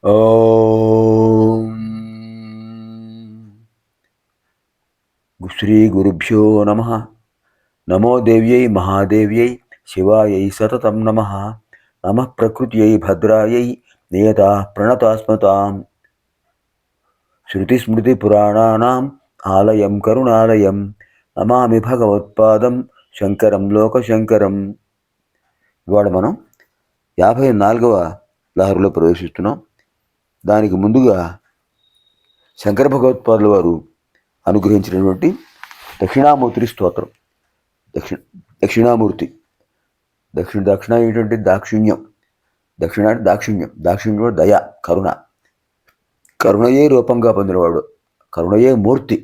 ఓం శ్రీ గురుభ్యో నమ. నమో దేవ్యై మహాదేవ్యై శివాయై సతతం నమ. నమ ప్రకృత్యై భద్రాయై నియతా ప్రణతాస్మతాం. శృతిస్మృతిపురాణానాం ఆలయం కరుణాలయం నమామి భగవత్పాదం శంకరం లోకశంకరం. ఇవాళ మనం 54వ లహరిలో ప్రవేశిస్తున్నాం. దానికి ముందుగా శంకర భగవత్పాదుల వారు అనుగ్రహించినటువంటి దక్షిణామూర్తి స్తోత్రం. దక్షిణామూర్తి దక్షిణ ఏంటంటే దాక్షిణ్యం. దాక్షిణ్యం దయ, కరుణ. కరుణయే రూపంగా పొందినవాడు, కరుణయే మూర్తి,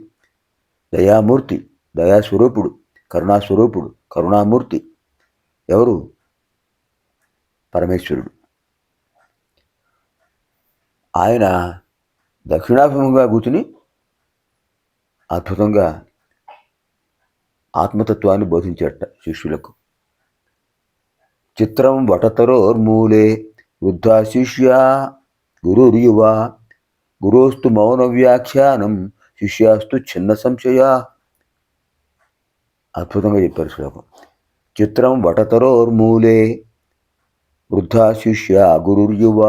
దయామూర్తి, దయాస్వరూపుడు, కరుణాస్వరూపుడు, కరుణామూర్తి ఎవరు? పరమేశ్వరుడు. ఆయన దక్షిణాభిముఖంగా కూర్చుని అద్భుతంగా ఆత్మతత్వాన్ని బోధించాట శిష్యులకు. చిత్రం వటతరోర్మూలే వృద్ధా శిష్యా గురుర్యువ గురోస్తు మౌన వ్యాఖ్యానం శిష్యాస్తు చిన్న సంశయా. అద్భుతంగా చెప్పారు శ్లోకం. చిత్రం వటతరోర్మూలే వృద్ధా శిష్యా గురుర్యువ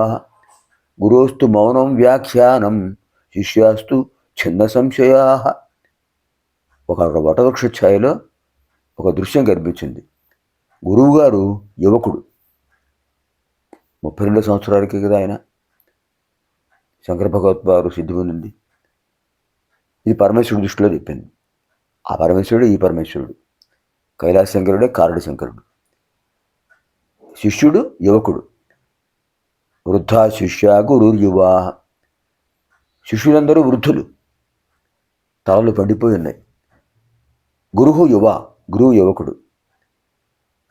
గురోస్తు మౌనం వ్యాఖ్యానం శిష్యాస్తు చిన్న సంశయా. ఒక వటవృక్ష ఛాయలో ఒక దృశ్యం కనిపించింది. గురువుగారు యువకుడు, 32 సంవత్సరాలకి కదా ఆయన. శంకర భగవత్పాదు సిద్ధి పొందింది. ఇది పరమేశ్వరుడు దృష్టిలో చెప్పింది. ఆ పరమేశ్వరుడు ఈ పరమేశ్వరుడు, కైలాస శంకరుడే కారడి శంకరుడు. శిష్యుడు యువకుడు. వృద్ధా శిష్య గురుర్యువ. శిష్యులందరూ వృద్ధులు, తలలు పండిపోయి ఉన్నాయి. గురువు యువకుడు.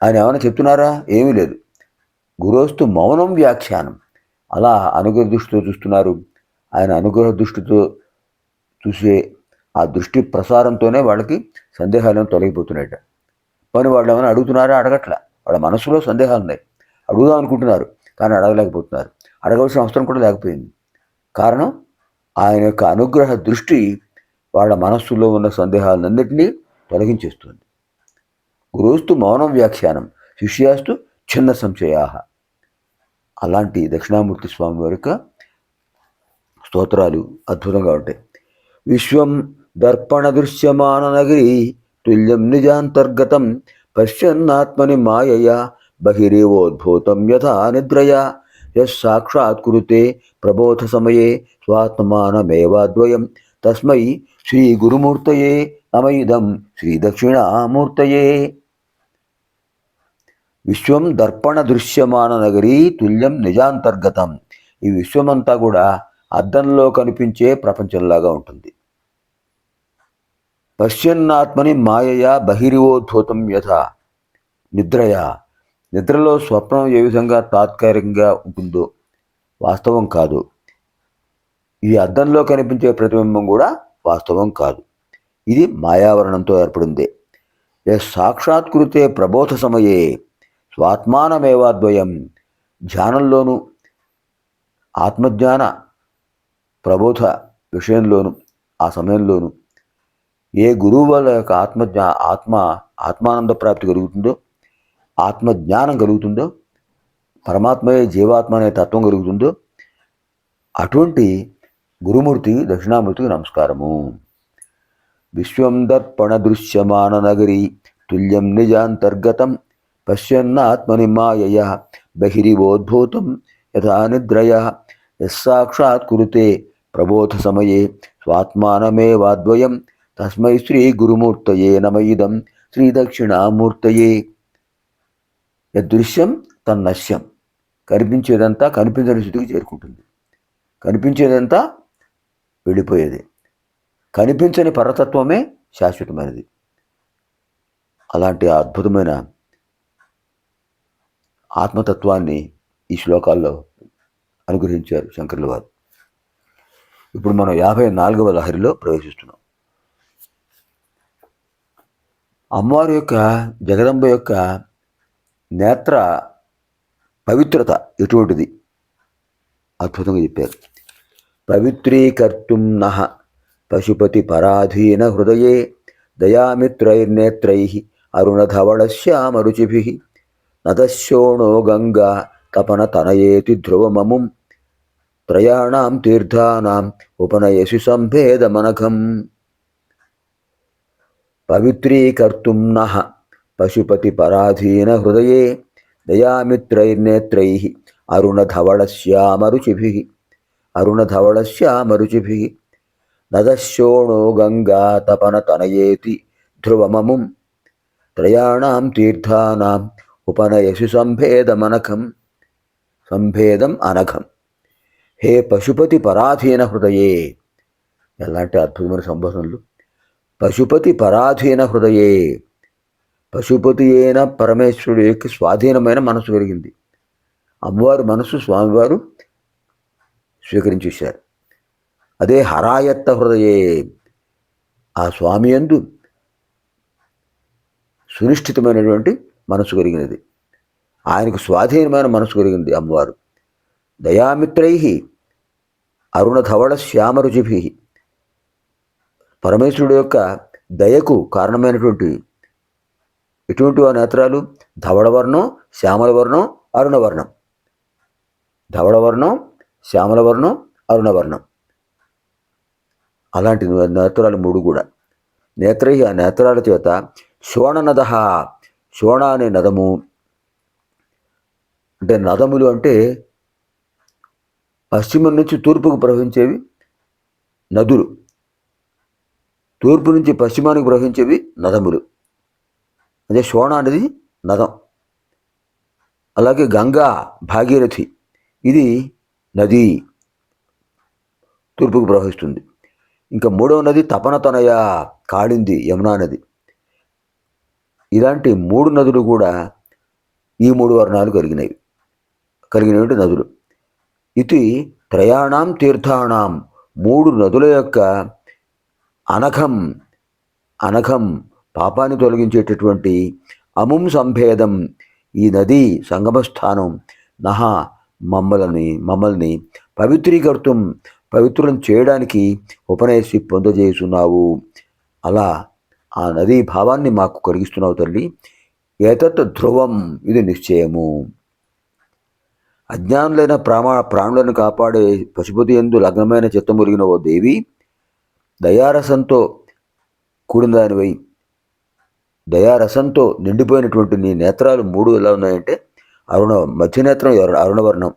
ఆయన ఏమైనా చెప్తున్నారా? ఏమీ లేదు. గురోస్తు మౌనం వ్యాఖ్యానం. అలా అనుగ్రహ దృష్టితో చూస్తున్నారు. ఆయన అనుగ్రహ దృష్టితో చూసే ఆ దృష్టి ప్రసారంతోనే వాళ్ళకి సందేహాలను తొలగిపోతున్నాయట. పని వాళ్ళు ఏమైనా అడుగుతున్నారా? అడగట్లా. వాళ్ళ మనసులో సందేహాలు ఉన్నాయి, అడుగుదాం అనుకుంటున్నారు, కానీ అడగలేకపోతున్నారు. అడగవలసిన అవసరం కూడా లేకపోయింది. కారణం ఆయన యొక్క అనుగ్రహ దృష్టి వాళ్ళ మనస్సులో ఉన్న సందేహాలన్నింటినీ తొలగించేస్తుంది. గురోస్తు మౌనం వ్యాఖ్యానం శిష్యాస్తు చిన్న సంశయా. అలాంటి దక్షిణామూర్తి స్వామి వారి యొక్క స్తోత్రాలు అద్భుతంగా ఉంటాయి. విశ్వం దర్పణ దృశ్యమాన నగరి తుల్యం నిజాంతర్గతం పశ్యన్నాత్మని మాయయా బహిరేవోద్భూతం యథా నిద్రయా యస్సాక్షాత్కురుతే ప్రబోధ సమయే స్వాత్మానమేవాద్వయం తస్మై శ్రీ గురుమూర్తయే నమయిదం శ్రీ దక్షిణామూర్తయే. విశ్వం దర్పణ దృశ్యమాన నగరీ తుల్యం నిజాంతర్గతం. ఈ విశ్వమంతా కూడా అద్దంలో కనిపించే ప్రపంచంలాగా ఉంటుంది. పశ్యన్నాత్మని మాయయా బహిరివోద్భూతం యథ నిద్రయా. నిద్రలో స్వప్నం ఏ విధంగా తాత్కాలికంగా ఉంటుందో వాస్తవం కాదు. ఈ అద్దంలో కనిపించే ప్రతిబింబం కూడా వాస్తవం కాదు. ఇది మాయావరణంతో ఏర్పడిందే. సాక్షాత్కృతే ప్రబోధ సమయే స్వాత్మానమేవాద్వయం. ధ్యానంలోను ఆత్మజ్ఞాన ప్రబోధ విషయంలోను ఆ సమయంలోను ఏ గురువు వల్ల యొక్క ఆత్మానంద ప్రాప్తి కలుగుతుందో, ఆత్మజ్ఞానం కలుగుతుందో, పరమాత్మయే జీవాత్మ అనే తత్వం కలుగుతుందో అటువంటి గురుమూర్తి దక్షిణామూర్తికి నమస్కారము. విశ్వం దర్పణ దృశ్యమాన నగరీ తుల్యం నిజాంతర్గతం పశ్యన్నాత్మని మాయయా బహిరివోద్భూతం యథా నిద్రయా యస్సాక్షాత్కురుతే ప్రబోధ సమయే స్వాత్మానమేవాద్వయం తస్మై శ్రీ గురుమూర్తయే నమయిదం శ్రీ దక్షిణామూర్తయే. యదృశ్యం తన్నశ్యం. కనిపించేదంతా కనిపించని స్థితికి చేరుకుంటుంది. కనిపించేదంతా వెళ్ళిపోయేది. కనిపించని పరతత్వమే శాశ్వతమైనది. అలాంటి అద్భుతమైన ఆత్మతత్వాన్ని ఈ శ్లోకాల్లో అనుగ్రహించారు శంకరుల వారు. ఇప్పుడు మనం 54వ లహరిలో ప్రవేశిస్తున్నాం. అమ్మవారి యొక్క, జగదంబ యొక్క నేత్ర పవిత్రత ఎటువంటిది? అద్భుతంగా చెప్పారు. పవిత్రీకర్తుం నః పశుపతి పరాధీన హృదయే దయామిత్రైర్నేత్రై అరుణధవళశ్యామరుచిభి నదశోణో గంగా తపన తనయేతి ధ్రువమముం త్రయాణం తీర్థానాం ఉపనయసి సంభేదమనఘం. పవిత్రీకర్తుం నః పశుపతి పరాధీన హృదయే దయామిత్రైర్నేత్రై అరుణధవళశ్యామరుచిభి నదశోణో గంగా తపన తనయేతి ధ్రువమముం త్రయాణం తీర్థానాం ఉపనయసి సంభేదం అనఘం. హే పశుపతి పరాధీన హృదయే. ఎలాంటి అద్భుతమైన సంభాషణలు. పశుపతి పరాధీన హృదయే. పశుపతి అయిన పరమేశ్వరుడు యొక్క స్వాధీనమైన మనసు కలిగింది. అమ్మవారి మనసు స్వామివారు స్వీకరించేశారు. అదే హరాయత్త హృదయే. ఆ స్వామి యందు సునిశ్చితమైనటువంటి మనసు కలిగినది, ఆయనకు స్వాధీనమైన మనసు కలిగింది అమ్మవారు. దయామిత్రై అరుణధవళ శ్యామరుచిభి. పరమేశ్వరుడు యొక్క దయకు కారణమైనటువంటి ఎటువంటి ఆ నేత్రాలు? ధవళవర్ణం, శ్యామలవర్ణం, అరుణవర్ణం. ధవళవర్ణం, శ్యామలవర్ణం, అరుణవర్ణం. అలాంటి నేత్రాలు మూడు కూడా. నేత్రై, ఆ నేత్రాల చేత శోణనద, శోణ అనే నదము అంటే నదములు అంటే పశ్చిమం నుంచి తూర్పుకు ప్రవహించేవి నదులు, తూర్పు నుంచి పశ్చిమానికి ప్రవహించేవి నదములు. అదే శోణ అనేది నదం. అలాగే గంగా, భాగీరథి, ఇది నది, తూర్పుకు ప్రవహిస్తుంది. ఇంకా మూడవ నది తపన తనయ, కాళింది, యమునా నది. ఇలాంటి మూడు నదులు కూడా ఈ మూడు వర్ణాలు కలిగినటువంటి నదులు. ఇది త్రయాణం తీర్థాణం, మూడు నదుల యొక్క అనఘం పాపాన్ని తొలగించేటటువంటి అముం సంభేదం, ఈ నది సంగమస్థానం నహ మమ్మల్ని పవిత్రీకర్తం, పవిత్రం చేయడానికి ఉపనయసి పొందజేస్తున్నావు. అలా ఆ నదీ భావాన్ని మాకు కలిగిస్తున్నావు తల్లి. ఏతత్ ధ్రువం, ఇది నిశ్చయము. అజ్ఞానులైన ప్రాణులను కాపాడే పశుపతి యందు లగ్నమైన చిత్తమురిగిన ఓ దేవి, దయారసంతో కూడిన దానివై, దయారసంతో నిండిపోయినటువంటి నీ నేత్రాలు మూడు ఎలా ఉన్నాయంటే, మధ్య నేత్రం అరుణవర్ణం,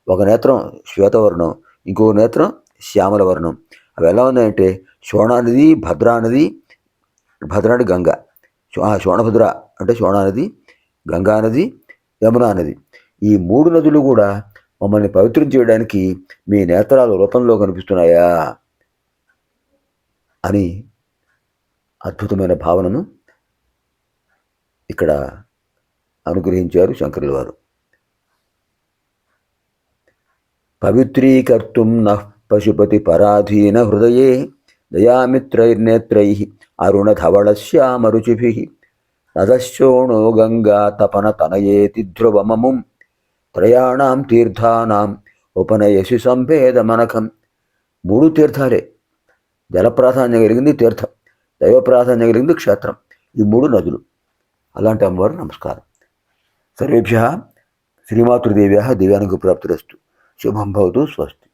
ఒక నేత్రం శ్వేతవర్ణం, ఇంకో నేత్రం శ్యామలవర్ణం. అవి ఎలా ఉన్నాయంటే శోణానది, భద్రానది, భద్రానది గంగా, శోణభద్ర అంటే శోణానది, గంగానది, యమునా నది. ఈ మూడు నదులు కూడా మమ్మల్ని పవిత్రం చేయడానికి మీ నేత్రాల రూపంలో కనిపిస్తున్నాయా అని అద్భుతమైన భావనను ఇక్కడ అనుగ్రహించారు శంకరుల వారు. పవిత్రీకర్తుం నః పశుపతి పరాధీన హృదయే దయామిత్రైర్నేత్రై అరుణధవళశ్యామరుచిభి నదశోణో గంగా తపన తనయేతి ధ్రువమముం త్రయాణం తీర్థానాం ఉపనయసి సంభేదమనఘం. మూడు తీర్థాలే. జల ప్రాధాన్యం కలిగింది తీర్థం, దైవ ప్రాధాన్యం కలిగింది క్షేత్రం. ఈ మూడు నదులు. అలాంటి అమ్మవారు నమస్కారం. సర్వేభ్యः శ్రీమాతృదేవ్యాः దివ్యానుగ్రహప్రాప్తిరస్తు. శుభం భవతు. స్వస్తి.